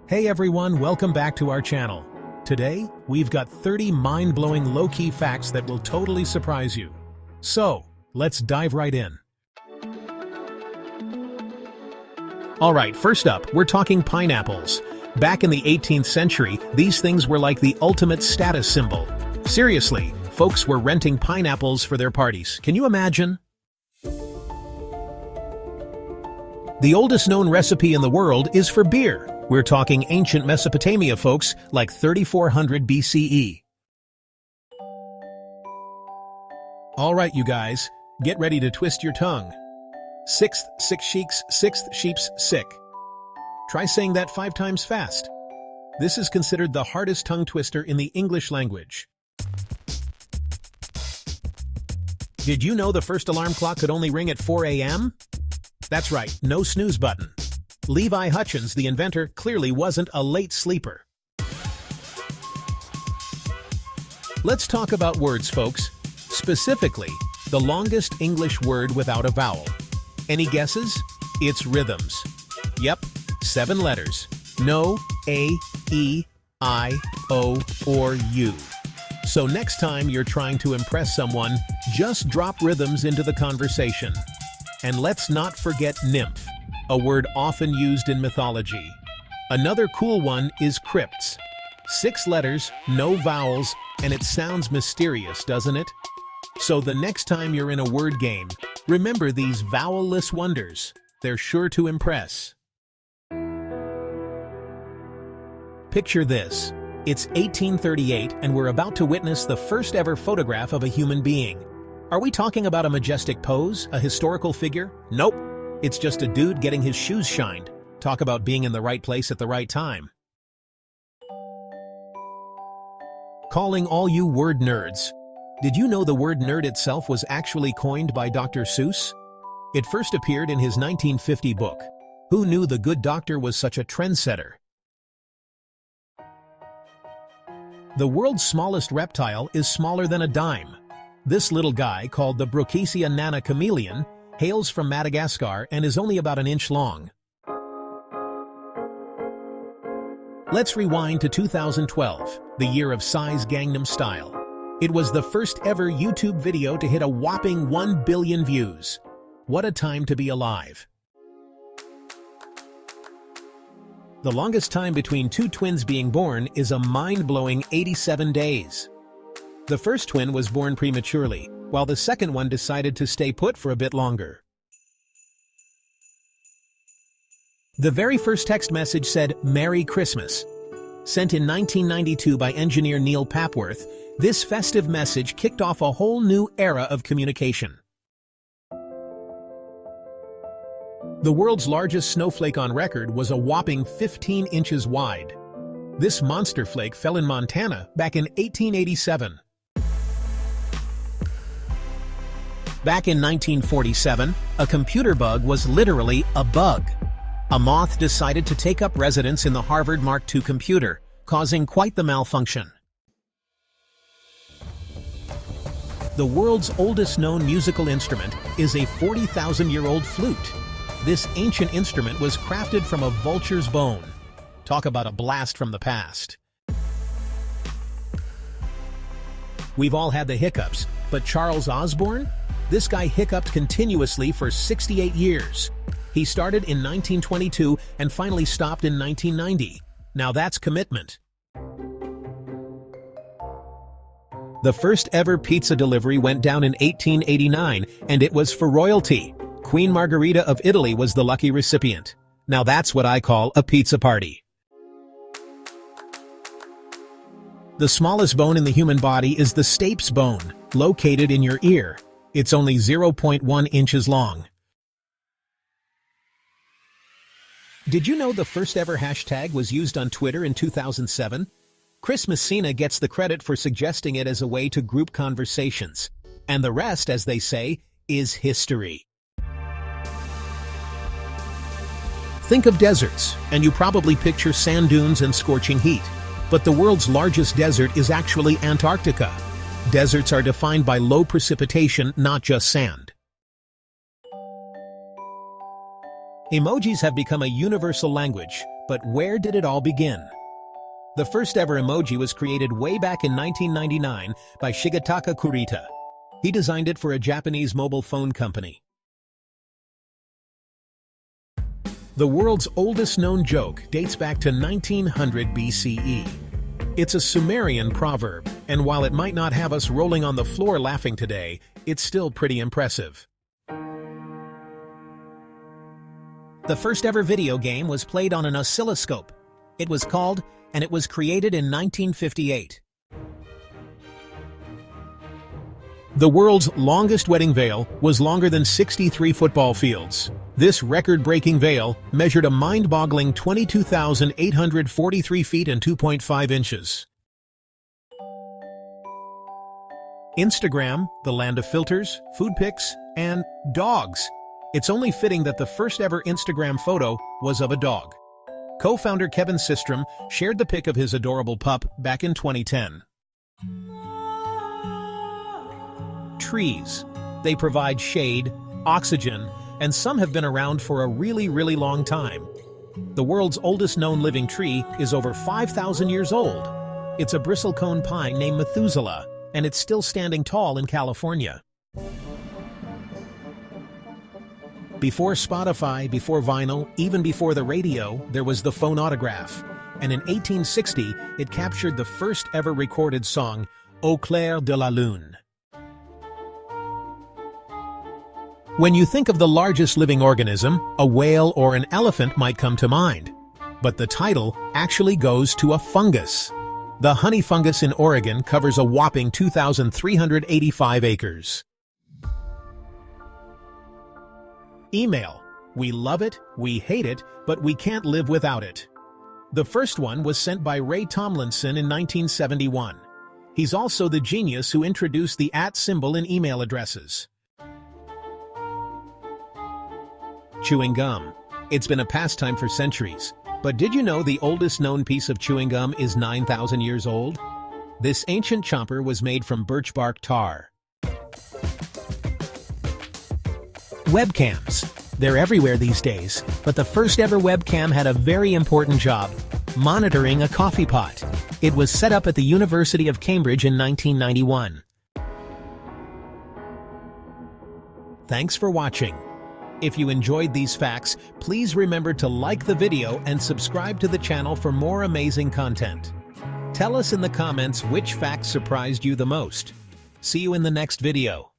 Hey everyone, welcome back to our channel. Today, we've got 30 mind-blowing low-key facts that will totally surprise you. So, let's dive right in. Alright, first up, we're talking pineapples. Back in the 18th century, these things were like the ultimate status symbol. Seriously, folks were renting pineapples for their parties. Can you imagine? The oldest known recipe in the world is for beer. We're talking ancient Mesopotamia, folks, like 3400 BCE. Alright, you guys, get ready to twist your tongue. Sixth sheep's sick. Try saying that 5 times fast. This is considered the hardest tongue twister in the English language. Did you know the first alarm clock could only ring at 4 a.m.? That's right, no snooze button. Levi Hutchins, the inventor, clearly wasn't a late sleeper. Let's talk about words, folks. Specifically, the longest English word without a vowel. Any guesses? It's rhythms. Yep, 7 letters. No A, E, I, O, or U. So next time you're trying to impress someone, just drop rhythms into the conversation. And let's not forget nymph, a word often used in mythology. Another cool one is crypts. 6 letters, no vowels, and it sounds mysterious, doesn't it? So the next time you're in a word game, remember these vowel-less wonders. They're sure to impress. Picture this. It's 1838 and we're about to witness the first ever photograph of a human being. Are we talking about a majestic pose, a historical figure? Nope. It's just a dude getting his shoes shined. Talk about being in the right place at the right time. Calling all you word nerds. Did you know the word nerd itself was actually coined by Dr. Seuss? It first appeared in his 1950 book. Who knew the good doctor was such a trendsetter? The world's smallest reptile is smaller than a dime. This little guy, called the Brookesia nana chameleon, hails from Madagascar and is only about an inch long. Let's rewind to 2012, the year of Psy's Gangnam Style. It was the first ever YouTube video to hit a whopping 1 billion views. What a time to be alive. The longest time between 2 twins being born is a mind-blowing 87 days. The first twin was born prematurely, while the second one decided to stay put for a bit longer. The very first text message said, "Merry Christmas." Sent in 1992 by engineer Neil Papworth, this festive message kicked off a whole new era of communication. The world's largest snowflake on record was a whopping 15 inches wide. This monster flake fell in Montana back in 1887. Back in 1947, a computer bug was literally a bug. A moth decided to take up residence in the Harvard Mark II computer, causing quite the malfunction. The world's oldest known musical instrument is a 40,000-year-old flute. This ancient instrument was crafted from a vulture's bone. Talk about a blast from the past. We've all had the hiccups, but Charles Osborne? This guy hiccuped continuously for 68 years. He started in 1922 and finally stopped in 1990. Now that's commitment. The first ever pizza delivery went down in 1889, and it was for royalty. Queen Margherita of Italy was the lucky recipient. Now that's what I call a pizza party. The smallest bone in the human body is the stapes bone, located in your ear. It's only 0.1 inches long. Did you know the first ever hashtag was used on Twitter in 2007? Chris Messina gets the credit for suggesting it as a way to group conversations. And the rest, as they say, is history. Think of deserts, and you probably picture sand dunes and scorching heat. But the world's largest desert is actually Antarctica. Deserts are defined by low precipitation, not just sand. Emojis have become a universal language, but where did it all begin? The first ever emoji was created way back in 1999 by Shigetaka Kurita. He designed it for a Japanese mobile phone company. The world's oldest known joke dates back to 1900 BCE. It's a Sumerian proverb, and while it might not have us rolling on the floor laughing today, it's still pretty impressive. The first ever video game was played on an oscilloscope. It was called, and it was created in 1958. The world's longest wedding veil was longer than 63 football fields. This record-breaking veil measured a mind-boggling 22,843 feet and 2.5 inches. Instagram, the land of filters, food pics, and dogs. It's only fitting that the first ever Instagram photo was of a dog. Co-founder Kevin Systrom shared the pic of his adorable pup back in 2010. Trees. They provide shade, oxygen, and some have been around for a really long time. The world's oldest known living tree is over 5,000 years old. It's a bristlecone pine named Methuselah, and it's still standing tall in California. Before Spotify, before vinyl, even before the radio, there was the phonograph. And in 1860, it captured the first ever recorded song, Au clair de la lune. When you think of the largest living organism, a whale or an elephant might come to mind. But the title actually goes to a fungus. The honey fungus in Oregon covers a whopping 2,385 acres. Email. We love it, we hate it, but we can't live without it. The first one was sent by Ray Tomlinson in 1971. He's also the genius who introduced the @ symbol in email addresses. Chewing gum. It's been a pastime for centuries. But did you know the oldest known piece of chewing gum is 9,000 years old? This ancient chomper was made from birch bark tar. Webcams. They're everywhere these days, but the first ever webcam had a very important job: monitoring a coffee pot. It was set up at the University of Cambridge in 1991. Thanks for watching. If you enjoyed these facts, please remember to like the video and subscribe to the channel for more amazing content. Tell us in the comments which fact surprised you the most. See you in the next video.